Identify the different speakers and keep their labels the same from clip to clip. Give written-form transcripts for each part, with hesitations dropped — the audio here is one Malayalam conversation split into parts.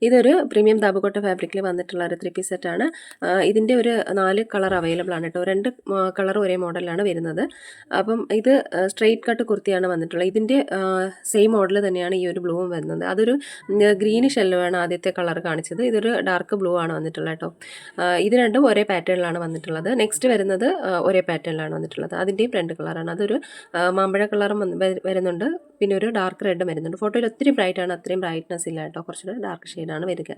Speaker 1: ഇതൊരു പ്രീമിയം ദാബുക്കോട്ട ഫാബ്രിക്കിൽ വന്നിട്ടുള്ള ഒരു 3 പീസ് സെറ്റാണ്. ഇതിൻ്റെ ഒരു 4 കളർ അവൈലബിൾ ആണ് കേട്ടോ. 2 കളർ ഒരേ മോഡലാണ് വരുന്നത്. അപ്പം ഇത് സ്ട്രെയിറ്റ് കട്ട് കുർത്തിയാണ് വന്നിട്ടുള്ളത്. ഇതിൻ്റെ സെയിം മോഡൽ തന്നെയാണ് ഈ ഒരു ബ്ലൂവും വരുന്നത്. അതൊരു ഗ്രീനിഷ് യെല്ലോ ആണ് ആദ്യത്തെ കളർ കാണിച്ചത്. ഇതൊരു ഡാർക്ക് ബ്ലൂ ആണ് വന്നിട്ടുള്ളത് കേട്ടോ. ഇത് രണ്ടും ഒരേ പാറ്റേണിലാണ് വന്നിട്ടുള്ളത്. നെക്സ്റ്റ് വരുന്നത് ഒരേ പാറ്റേണിലാണ് വന്നിട്ടുള്ളത്. അതിൻ്റെയും 2 കളറാണ്. അതൊരു മാമ്പഴ കളറും വരുന്നുണ്ട്, പിന്നെ ഒരു ഡാർക്ക് റെഡും വരുന്നുണ്ട്. ഫോട്ടോയിൽ ഒത്തിരി ബ്രൈറ്റ് ആണ്, അത്രയും ബ്രൈറ്റ്നസ് ഇല്ല കേട്ടോ, കുറച്ചുകൂടെ ഡാർക്ക് ഷെയ്ഡാണ് വരിക.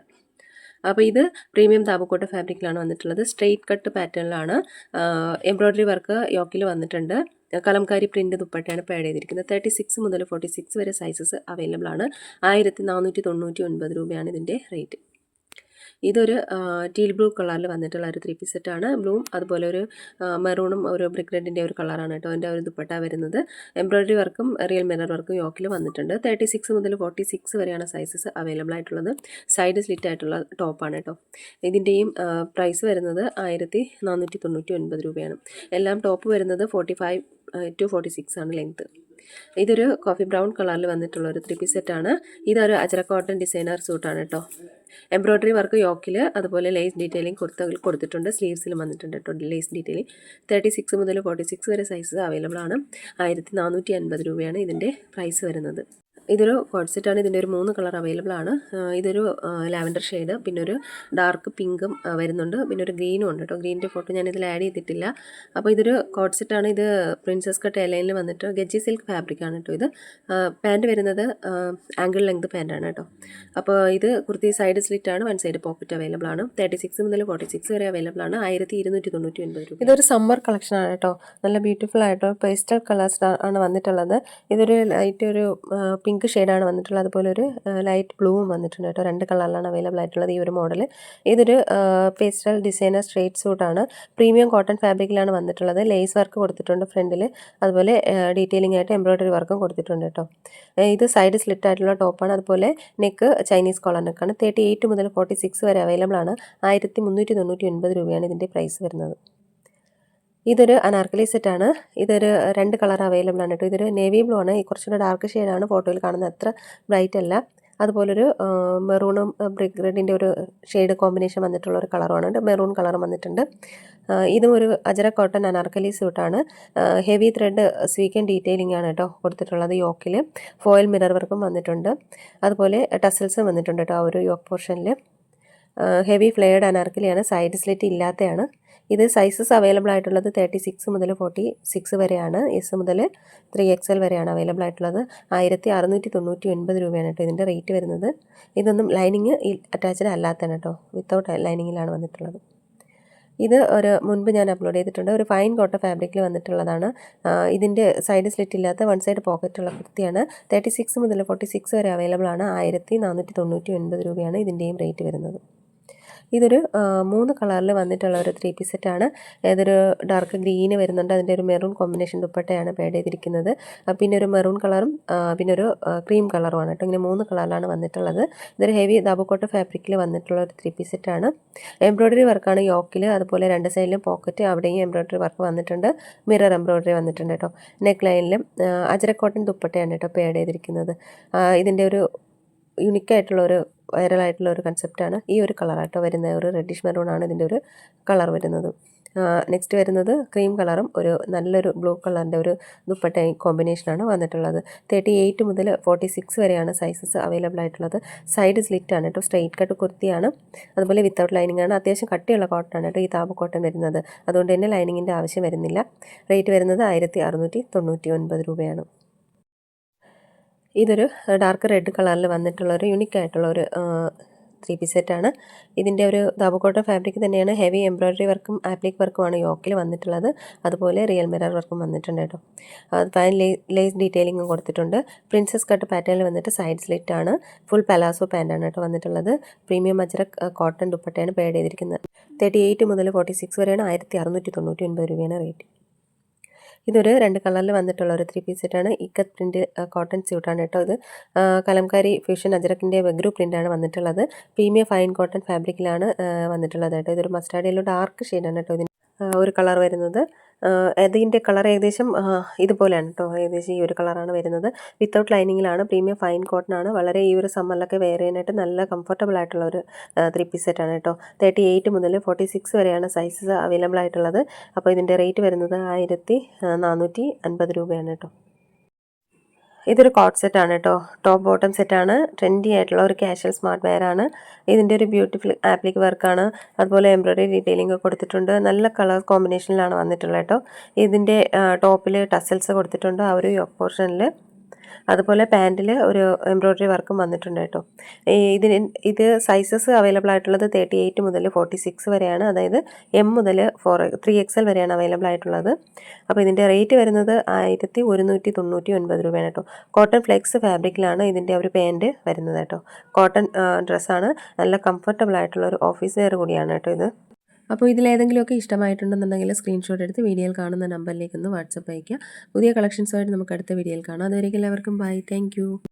Speaker 1: അപ്പോൾ ഇത് പ്രീമിയം താബക്കോട്ട ഫാബ്രിക്കിലാണ് വന്നിട്ടുള്ളത്. സ്ട്രെയിറ്റ് കട്ട് പാറ്റേണിലാണ് എംബ്രോയ്ഡറി വർക്ക് യോക്കിൽ വന്നിട്ടുണ്ട്. കലംകാരി പ്രിൻ്റ് ദുപ്പട്ടയാണ് പാഡ് ചെയ്തിരിക്കുന്നത്. 36 മുതൽ 46 വരെ സൈസസ് അവൈലബിൾ ആണ്. 1499 രൂപയാണ് ഇതിൻ്റെ റേറ്റ്. ഇതൊരു ടീൽ ബ്ലൂ കളറിൽ വന്നിട്ടുള്ള ഒരു 3 പീസ് സെറ്റാണ്. ബ്ലൂവും അതുപോലെ ഒരു മെറൂണും ഒരു ബ്രിക്ക് റെഡിൻ്റെ ഒരു കളറാണ് കേട്ടോ അതിൻ്റെ ഒരു ദുപ്പട്ട വരുന്നത്. എംബ്രോയ്ഡറി വർക്കും റിയൽ മിറർ വർക്കും യോക്കിൽ വന്നിട്ടുണ്ട്. 36 മുതൽ 46 വരെയാണ് സൈസസ് അവൈലബിൾ ആയിട്ടുള്ളത്. സൈഡ് സ്ലിറ്റ് ആയിട്ടുള്ള ടോപ്പാണ് കേട്ടോ. ഇതിൻ്റെയും പ്രൈസ് വരുന്നത് 1499 രൂപയാണ്. എല്ലാം ടോപ്പ് വരുന്നത് 45 to 46 ആണ് ലെങ്ത്ത്. ഇതൊരു കോഫി ബ്രൗൺ കളറിൽ വന്നിട്ടുള്ള ഒരു 3 പീസ് സെറ്റാണ്. ഇതൊരു അജ്രക് കോട്ടൺ ഡിസൈനർ സൂട്ടാണ് കേട്ടോ. എംബ്രോയ്ഡറി വർക്ക് യോക്കിൽ അതുപോലെ ലേസ് ഡീറ്റെയിലിംഗ് കൊടുത്തിട്ടുണ്ട്. സ്ലീവ്സിലും വന്നിട്ടുണ്ട് കേട്ടോ ലേസ് ഡീറ്റെയിലിംഗ്. 36 മുതൽ 46 വരെ സൈസസ് അവൈലബിൾ ആണ്. 1450 രൂപയാണ് ഇതിൻ്റെ പ്രൈസ് വരുന്നത്. ഇതൊരു കോഡ് സെറ്റാണ്. ഇതിൻ്റെ ഒരു 3 കളർ അവൈലബിൾ ആണ്. ഇതൊരു ലാവൻഡർ ഷെയ്ഡ്, പിന്നെ ഒരു ഡാർക്ക് പിങ്കും വരുന്നുണ്ട്, പിന്നെ ഒരു ഗ്രീനും ഉണ്ട് കേട്ടോ. ഗ്രീനിൻ്റെ ഫോട്ടോ ഞാനിതിൽ ആഡ് ചെയ്തിട്ടില്ല. അപ്പോൾ ഇതൊരു കോഡ് സെറ്റാണ്. ഇത് പ്രിൻസസ് കട്ട് എയർലൈനിൽ വന്നിട്ട് ഗജ്ജി സിൽക്ക് ഫാബ്രിക്കാണ് കേട്ടോ. ഇത് പാൻറ്റ് വരുന്നത് ആംഗിൾ ലെങ്ത് പാൻറ്റാണ് കേട്ടോ. അപ്പോൾ ഇത് കുർത്തി സൈഡ് സ്ലിറ്റ് ആണ്, 1 സൈഡ് പോക്കറ്റ് അവൈലബിൾ ആണ്. 36 മുതൽ 46 വരെ അവൈലബിൾ ആണ്. 1299 രൂപ. ഇതൊരു സമ്മർ കളക്ഷനാണ് കേട്ടോ. നല്ല ബ്യൂട്ടിഫുൾ ആയിട്ടോ പേസ്റ്റൽ കളേഴ്സ് ആണ് വന്നിട്ടുള്ളത്. ഇതൊരു ലൈറ്റ് ഒരു പിങ്ക് ഷെയ്ഡാണ് വന്നിട്ടുള്ളത്. അതുപോലെ ഒരു ലൈറ്റ് ബ്ലൂവും വന്നിട്ടുണ്ട് കേട്ടോ. 2 കളറിലാണ് അവൈലബിൾ ആയിട്ടുള്ളത് ഈ ഒരു മോഡൽ. ഇതൊരു പേസ്റ്റൽ ഡിസൈനർ സ്ട്രേറ്റ് സൂട്ടാണ്. പ്രീമിയം കോട്ടൺ ഫാബ്രിക്കിലാണ് വന്നിട്ടുള്ളത്. ലേസ് വർക്ക് കൊടുത്തിട്ടുണ്ട് ഫ്രണ്ടിൽ, അതുപോലെ ഡീറ്റെയിലിംഗ് ആയിട്ട് എംബ്രോയ്ഡറി വർക്കും കൊടുത്തിട്ടുണ്ട് കേട്ടോ. ഇത് സൈഡ് സ്ലിറ്റ് ആയിട്ടുള്ള ടോപ്പാണ്. അതുപോലെ നെക്ക് ചൈനീസ് കോളർ നെക്കാണ്. 38 മുതൽ 46 വരെ അവൈലബിൾ ആണ്. 1399 രൂപയാണ് ഇതിൻ്റെ പ്രൈസ് വരുന്നത്. ഇതൊരു അനാർക്കലി സെറ്റാണ്. ഇതൊരു 2 കളർ അവൈലബിൾ ആണ് കേട്ടോ. ഇതൊരു നേവി ബ്ലൂ ആണ്. കുറച്ചുകൂടെ ഡാർക്ക് ഷെയ്ഡാണ്, ഫോട്ടോയിൽ കാണുന്ന അത്ര ബ്രൈറ്റ് അല്ല. അതുപോലൊരു മെറൂണും ബ്രിക്ക് റെഡിൻ്റെ ഒരു ഷെയ്ഡ് കോമ്പിനേഷൻ വന്നിട്ടുള്ള ഒരു കളറുമാണ്. മെറൂൺ കളറും വന്നിട്ടുണ്ട്. ഇതും ഒരു അജരക് കോട്ടൺ അനാർക്കലി സ്യൂട്ടാണ്. ഹെവി ത്രെഡ് സ്വീക്കൻ ഡീറ്റെയിലിംഗ് ആണ് കേട്ടോ കൊടുത്തിട്ടുള്ളത്. യോക്കിൽ ഫോയിൽ മിറർ വർക്കും വന്നിട്ടുണ്ട്. അതുപോലെ ടസൽസും വന്നിട്ടുണ്ട് കേട്ടോ ആ ഒരു യോക്ക് പോർഷനിൽ. ഹെവി ഫ്ലെയർഡ് അനാർക്കലിയാണ്, സൈഡ് സ്ലിറ്റ് ഇല്ലാത്തതാണ്. ഇത് സൈസസ് അവൈലബിൾ ആയിട്ടുള്ളത് 36 മുതൽ 46 വരെയാണ്. എസ് മുതൽ 3XL വരെയാണ് അവൈലബിൾ ആയിട്ടുള്ളത്. 1699 രൂപയാണ് കേട്ടോ ഇതിൻ്റെ റേറ്റ് വരുന്നത്. ഇതൊന്നും ലൈനിങ് അറ്റാച്ച്ഡ് അല്ലാത്തതാണ് കേട്ടോ, വിത്തൗട്ട് ലൈനിങ്ങിലാണ് വന്നിട്ടുള്ളത്. ഇത് ഒരു മുൻപ് ഞാൻ അപ്ലോഡ് ചെയ്തിട്ടുണ്ട്. ഒരു ഫൈൻ കോട്ടൺ ഫാബ്രിക്കിൽ വന്നിട്ടുള്ളതാണ്. ഇതിൻ്റെ സൈഡ് സ്ലിറ്റ് ഇല്ലാത്ത 1 സൈഡ് പോക്കറ്റുള്ള കുർത്തിയാണ്. 36 മുതൽ 46 വരെ അവൈലബിൾ ആണ്. 1499 രൂപയാണ് ഇതിൻ്റെയും റേറ്റ് വരുന്നത്. ഇതൊരു 3 കളറിൽ വന്നിട്ടുള്ള ഒരു 3 പീസ് സെറ്റാണ്. ഇതൊരു ഡാർക്ക് ഗ്രീന് വരുന്നുണ്ട്. അതിൻ്റെ ഒരു മെറൂൺ കോമ്പിനേഷൻ ദുപ്പട്ടയാണ് പാഡ് ചെയ്തിരിക്കുന്നത്. പിന്നെ ഒരു മെറൂൺ കളറും പിന്നെ ഒരു ക്രീം കളറുമാണ് കേട്ടോ. ഇങ്ങനെ 3 കളറിലാണ് വന്നിട്ടുള്ളത്. ഇതൊരു ഹെവി ദാബുക്കോട്ട ഫാബ്രിക്കിൽ വന്നിട്ടുള്ള ഒരു 3 പീസ് സെറ്റാണ്. എംബ്രോയ്ഡറി വർക്കാണ് യോക്കിൽ, അതുപോലെ 2 സൈഡിലും പോക്കറ്റ് അവിടെയും എംബ്രോയ്ഡറി വർക്ക് വന്നിട്ടുണ്ട്. മിറർ എംബ്രോയ്ഡറി വന്നിട്ടുണ്ട് കേട്ടോ. നെക്ക് ലൈനിലും അജരക് കോട്ടൺ ദുപ്പട്ടയാണ് കേട്ടോ പാഡ് ചെയ്തിരിക്കുന്നത്. ഇതിൻ്റെ ഒരു യുണിക്കായിട്ടുള്ള ഒരു വൈറലായിട്ടുള്ള ഒരു കൺസെപ്റ്റാണ് ഈ ഒരു കളറായിട്ടോ വരുന്നത്. ഒരു റെഡിഷ് മെറൂൺ ആണ് ഇതിൻ്റെ ഒരു കളർ വരുന്നത്. നെക്സ്റ്റ് വരുന്നത് ക്രീം കളറും ഒരു നല്ലൊരു ബ്ലൂ കളറിൻ്റെ ഒരു ദുപ്പട്ട കോമ്പിനേഷനാണ് വന്നിട്ടുള്ളത്. 38 മുതൽ 46 വരെയാണ് സൈസസ് അവൈലബിൾ ആയിട്ടുള്ളത്. സൈഡ് സ്ലിറ്റ് ആണ് കേട്ടോ. സ്ട്രെയിറ്റ് കട്ട് കുർത്തിയാണ്, അതുപോലെ വിത്തൗട്ട് ലൈനിങ് ആണ്. അത്യാവശ്യം കട്ടിയുള്ള കോട്ടൺ ആണ് കേട്ടോ ഈ താപ കോട്ടൺ വരുന്നത്. അതുകൊണ്ട് തന്നെ ലൈനിങ്ങിൻ്റെ ആവശ്യം വരുന്നില്ല. റേറ്റ് വരുന്നത് 1699 രൂപയാണ്. ഇതൊരു ഡാർക്ക് റെഡ് കളറിൽ വന്നിട്ടുള്ളൊരു യുണിക്കായിട്ടുള്ളൊരു 3 പീസ് സെറ്റാണ്. ഇതിൻ്റെ ഒരു ദാബുക്കോട്ട ഫാബ്രിക് തന്നെയാണ്. ഹെവി എംബ്രോയ്ഡറി വർക്കും ആപ്ലിക് വർക്കുമാണ് യോക്കിൽ വന്നിട്ടുള്ളത്. അതുപോലെ റിയൽ മിറർ വർക്കും വന്നിട്ടുണ്ട് കേട്ടോ. ഫൈൻ ലേസ് ഡീറ്റെയിലിംഗും കൊടുത്തിട്ടുണ്ട്. പ്രിൻസസ് കട്ട് പാറ്റേണിൽ വന്നിട്ട് സൈഡ് സ്ലിറ്റ് ആണ്. ഫുൾ പലാസോ പാൻറ്റാണ് കേട്ടോ വന്നിട്ടുള്ളത്. പ്രീമിയം അജ്രക് കോട്ടൺ ദുപ്പട്ടയാണ് പാഡ് ചെയ്തിരിക്കുന്നത്. 38 മുതൽ 46 വരെയാണ്. 1699 രൂപയാണ് റേറ്റ്. ഇതൊരു 2 കളറിൽ വന്നിട്ടുള്ള ഒരു 3 പീസ് സെറ്റാണ്. ഇക്കത്ത് പ്രിൻറ്റ് കോട്ടൺ സ്യൂട്ടാണ് കേട്ടോ. ഇത് കലംകാരി ഫ്യൂഷൻ അജരക്കിൻ്റെ വെഗ്രൂ പ്രിൻ്റാണ് വന്നിട്ടുള്ളത്. പ്രീമിയം ഫൈൻ കോട്ടൺ ഫാബ്രിക്കിലാണ് വന്നിട്ടുള്ളത് കേട്ടോ. ഇതൊരു മസ്റ്റാർഡ് യെല്ലോ ഡാർക്ക് ഷെയ്ഡാണ് കേട്ടോ ഇതിന് ഒരു കളർ വരുന്നത്. അതിൻ്റെ കളർ ഏകദേശം ഇതുപോലെയാണ് കേട്ടോ. ഏകദേശം ഈ ഒരു കളറാണ് വരുന്നത്. വിത്തൗട്ട് ലൈനിങ്ങിലാണ്, പ്രീമിയം ഫൈൻ കോട്ടൺ ആണ്. വളരെ ഈ ഒരു സമ്മറിലൊക്കെ വെയർ ചെയ്യാനായിട്ട് നല്ല കംഫർട്ടബിൾ ആയിട്ടുള്ള ഒരു 3 പീസ് സെറ്റാണ് കേട്ടോ. 38 മുതൽ 46 വരെയാണ് സൈസസ് അവൈലബിൾ ആയിട്ടുള്ളത്. അപ്പോൾ ഇതിൻ്റെ റേറ്റ് വരുന്നത് 1450 രൂപയാണ് കേട്ടോ. ഇതൊരു കോട്ട് സെറ്റാണ് കേട്ടോ. ടോപ്പ് ബോട്ടം സെറ്റാണ്. ട്രെൻഡി ആയിട്ടുള്ള ഒരു കാഷ്വൽ സ്മാർട്ട് വെയർ ആണ്. ഇതിൻ്റെ ഒരു ബ്യൂട്ടിഫുൾ ആപ്ലിക് വർക്കാണ്. അതുപോലെ എംബ്രോയ്ഡറി ഡീറ്റെയിലിംഗ് കൊടുത്തിട്ടുണ്ട്. നല്ല കളർ കോമ്പിനേഷനിലാണ് വന്നിട്ടുള്ളത് കേട്ടോ. ഇതിൻ്റെ ടോപ്പിൽ ടസൽസ് കൊടുത്തിട്ടുണ്ട് ആ ഒരു യോക്ക് പോർഷനിൽ. അതുപോലെ പാൻറ്റിൽ ഒരു എംബ്രോയ്ഡറി വർക്കും വന്നിട്ടുണ്ട് കേട്ടോ. ഇത് സൈസസ് അവൈലബിൾ ആയിട്ടുള്ളത് 38 മുതൽ 46 വരെയാണ്. അതായത് M മുതൽ 3XL വരെയാണ് അവൈലബിൾ ആയിട്ടുള്ളത്. അപ്പോൾ ഇതിൻ്റെ റേറ്റ് വരുന്നത് 1199 രൂപയാണ് കേട്ടോ. കോട്ടൺ ഫ്ലെക്സ് ഫാബ്രിക്കിലാണ് ഇതിൻ്റെ ഒരു പാൻറ്റ് വരുന്നത് കേട്ടോ. കോട്ടൺ ഡ്രസ്സാണ്. നല്ല കംഫർട്ടബിൾ ആയിട്ടുള്ള ഒരു ഓഫീസ് വെയർ കൂടിയാണ് കേട്ടോ ഇത്. അപ്പോൾ ഇതിലേതെങ്കിലുമൊക്കെ ഇഷ്ടമായിട്ടുണ്ടെന്നുണ്ടെങ്കിൽ സ്ക്രീൻഷോട്ട് എടുത്ത് വീഡിയോയിൽ കാണുന്ന നമ്പറിലേക്ക് ഒന്ന് വാട്സപ്പ് അയയ്ക്കുക. പുതിയ കളക്ഷൻസുമായിട്ട് നമുക്ക് അടുത്ത വീഡിയോയിൽ കാണാം. അതുവരെയും എല്ലാവർക്കും ബൈ. താങ്ക്